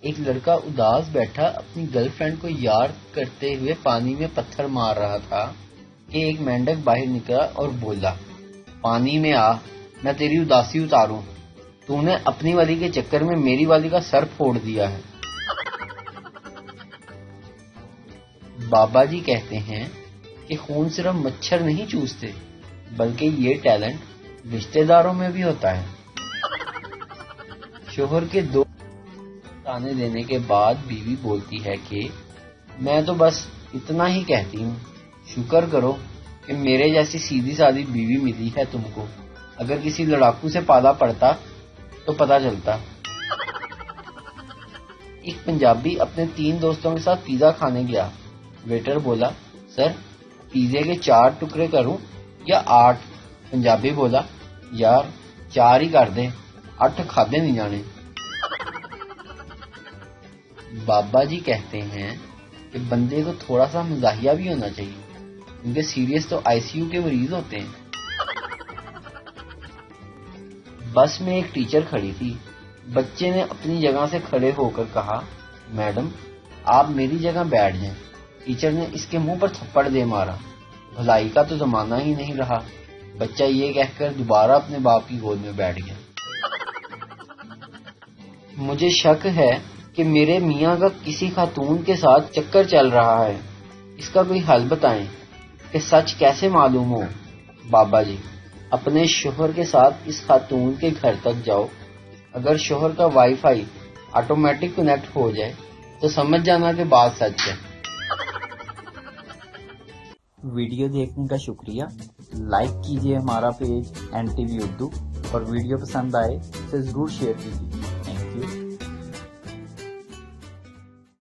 ایک لڑکا اداس بیٹھا اپنی گرل فرینڈ کو یاد کرتے ہوئے پانی میں پتھر مار رہا تھا کہ ایک مینڈک باہر نکلا اور بولا، پانی میں آ، میں تیری اداسی اتاروں، تو نے اپنی والی کے چکر میں میری والی کا سر پھوڑ دیا ہے۔ بابا جی کہتے ہیں کہ خون صرف مچھر نہیں چوستے، بلکہ یہ ٹیلنٹ رشتہ داروں میں بھی ہوتا ہے۔ شوہر کے دو تانے دینے کے بعد بیوی بولتی ہے کہ میں تو بس اتنا ہی کہتی ہوں، شکر کرو کہ میرے جیسی سیدھی سادی بیوی ملی ہے تم کو، اگر کسی لڑاکو سے پالا پڑتا تو پتہ چلتا۔ ایک پنجابی اپنے 3 دوستوں کے ساتھ پیزا کھانے گیا۔ ویٹر بولا، سر پیزے کے 4 ٹکڑے کروں یا 8؟ پنجابی بولا، یار 4 ہی کر دیں، 8 کھادے نہیں جانے۔ بابا جی کہتے ہیں کہ بندے کو تھوڑا سا مزاحیہ بھی ہونا چاہیے، کیونکہ سیریس تو آئی سی یو کے مریض ہوتے ہیں۔ بس میں ایک ٹیچر کھڑی تھی۔ بچے نے اپنی جگہ سے کھڑے ہو کر کہا، میڈم آپ میری جگہ بیٹھ جائیں۔ ٹیچر نے اس کے منہ پر تھپڑ دے مارا۔ بھلائی کا تو زمانہ ہی نہیں رہا۔ بچہ یہ کہہ کر دوبارہ اپنے باپ کی گود میں بیٹھ گیا۔ مجھے شک ہے کہ میرے میاں کا کسی خاتون کے ساتھ چکر چل رہا ہے، اس کا کوئی حل بتائیں کہ سچ کیسے معلوم ہو۔ بابا جی، اپنے شوہر کے ساتھ اس خاتون کے گھر تک جاؤ، اگر شوہر کا وائی فائی آٹومیٹک کنیکٹ ہو جائے تو سمجھ جانا کہ بات سچ ہے۔ ویڈیو دیکھنے کا شکریہ۔ لائک کیجیے ہمارا پیج NTV اردو، اور ویڈیو پسند آئے تو ضرور شیئر کیجیے۔